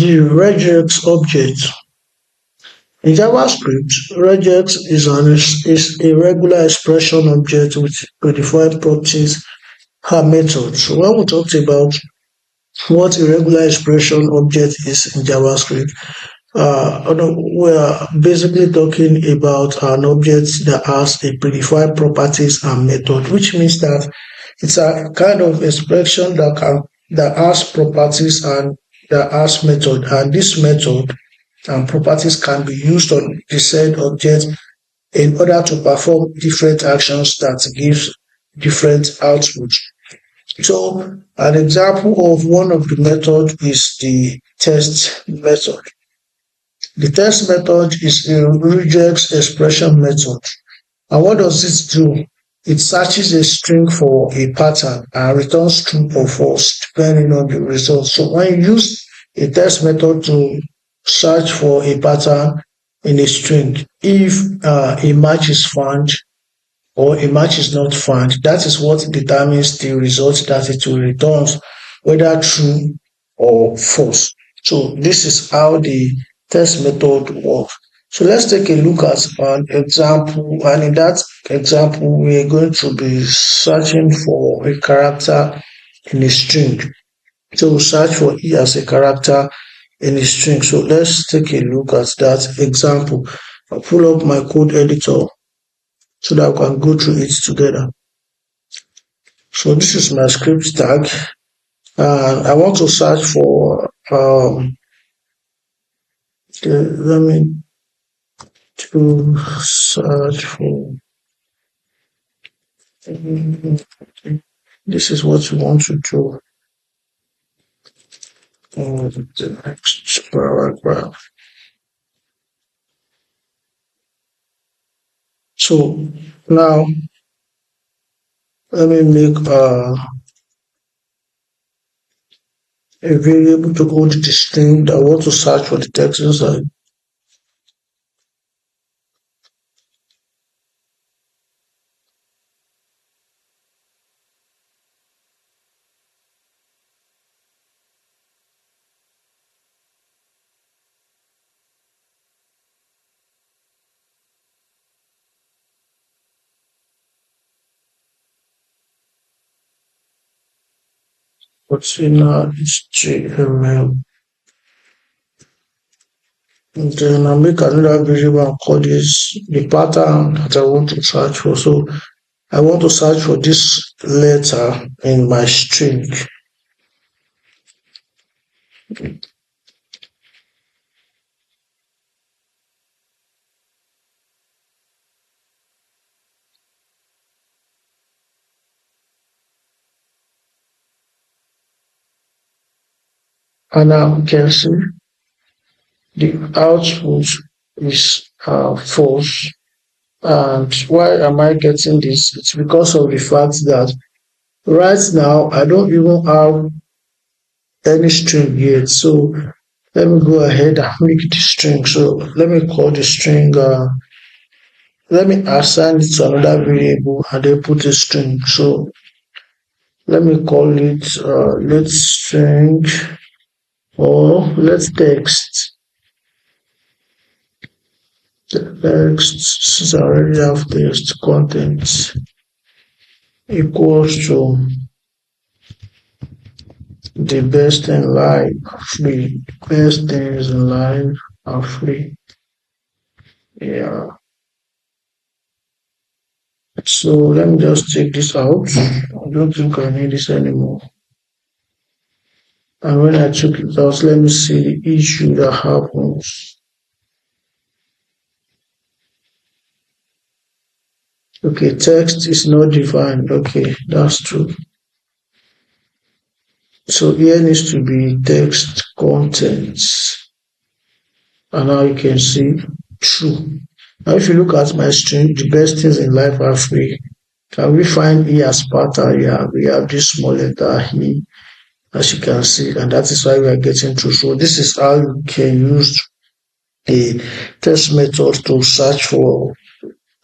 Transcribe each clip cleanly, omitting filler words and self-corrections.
The regex object. In JavaScript, regex is a regular expression object with predefined properties and methods. So when we talked about what a regular expression object is in JavaScript, we are basically talking about an object that has a predefined properties and method, which means that it's a kind of expression that has properties and that has method, and this method and properties can be used on the said object in order to perform different actions that gives different outputs. So an example of one of the method is the test method. The test method is a regex expression method. And what does it do? It searches a string for a pattern and returns true or false depending on the result. So when you use a test method to search for a pattern in a string, if a match is found or a match is not found, that is what determines the result that it will return, whether true or false. So this is how the test method works. So let's take a look at an example, and in that example, we are going to be searching for a character in a string. So we'll search for E as a character in a string. So let's take a look at that example. I'll pull up my code editor so that we can go through it together. So this is my script tag, and I want to search for let me to search for this is what you want to do on the next paragraph. So now let me make a variable to hold the string that I want to search for the text inside. What's in HTML. And then I'll make another variable and call this the pattern that I want to search for. So I want to search for this letter in my string. And now you can see the output is false. And why am I getting this? It's because of the fact that right now I don't even have any string yet. So let me go ahead and make the string. So let me call the string, let me assign it to another variable and then put a string. So let me call it let's string or let's text. The text, since I already have text content, equals to the best in life are free. Best things in life are free. Yeah. So let me just take this out. I don't think I need this anymore. And when I took it out, let me see the issue that happens. Okay, text is not defined. Okay, that's true. So here needs to be text contents. And now you can see true. Now if you look at my string, the best things in life are free. Can we find E as pattern? Yeah, we have this small letter E, as you can see, and that is why we are getting true. So this is how you can use a test method to search for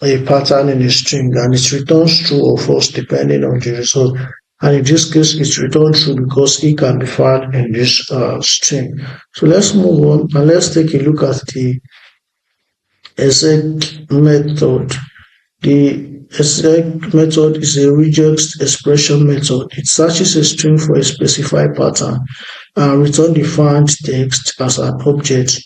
a pattern in a string, and it returns true or false depending on the result. And in this case, it's returned true because it can be found in this string. So let's move on and let's take a look at the exec method. The exec method is a regex expression method. It searches a string for a specified pattern and returns the found text as an object.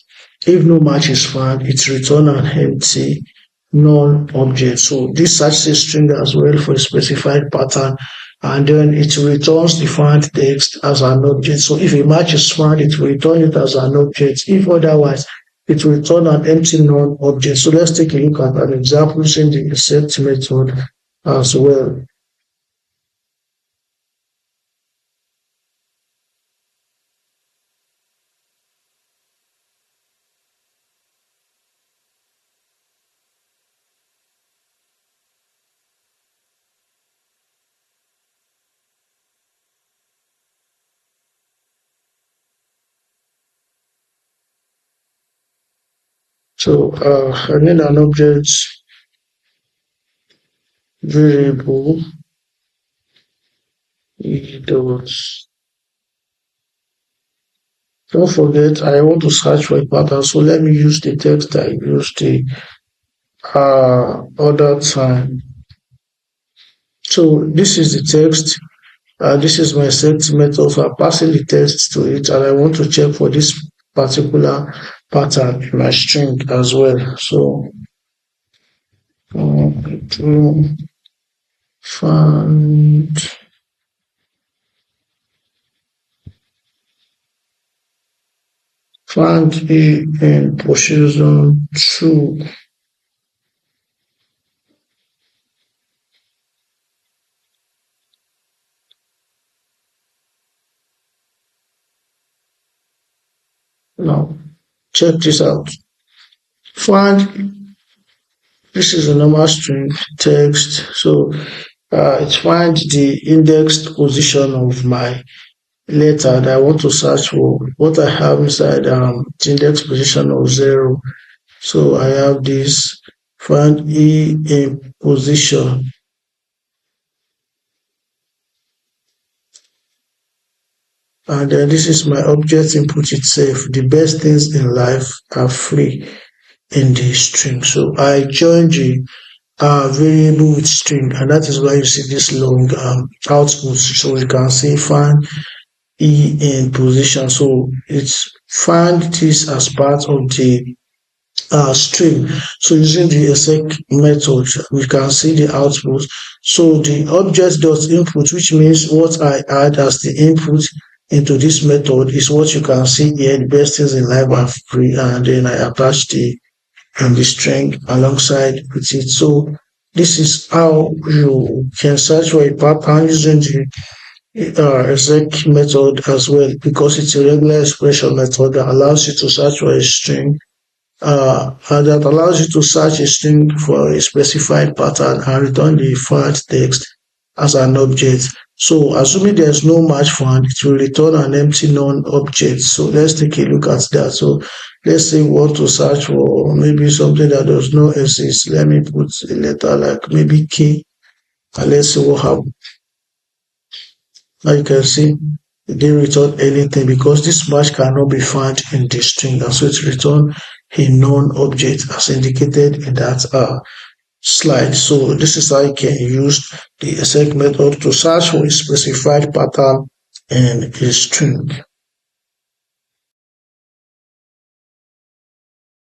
If no match is found, it returns an empty null object. So this searches a string as well for a specified pattern, and then it returns the found text as an object. So if a match is found, it will return it as an object. If otherwise, it will return an empty null object. So let's take a look at an example using the except method as well. So I need an object variable dot. Don't forget, I want to search for a pattern. So let me use the text I used the other time. So this is the text. This is my set method. So I'm passing the text to it, and I want to check for this particular pattern in my string as well. So to find E in position 2. Now check this out. Find, this is a normal string text. So it finds the indexed position of my letter that I want to search for. What I have inside the index position of 0. So I have this find E in position. And then this is my object input itself. The best things in life are free in the string. So I join the variable with string, and that is why you see this long output. So you can see find E in position. So it's find this as part of the string. So using the exec method, we can see the output. So the object dot input, which means what I add as the input into this method, is what you can see here. The best things in life are free, and then I attach the string alongside with it. So this is how you can search for a pattern using the exec method as well, because it's a regular expression method that allows you to search for a string, and that allows you to search a string for a specified pattern and return the found text as an object. So assuming there's no match found, it will return an empty non-object. So let's take a look at that. So let's say we want to search for maybe something that does not exist. Let me put a letter like maybe K, and let's see what happens. Now you can see it didn't return anything because this match cannot be found in the string, and so it return a non-object as indicated in that slide. So this is how you can use the exec method to search for a specified pattern in a string.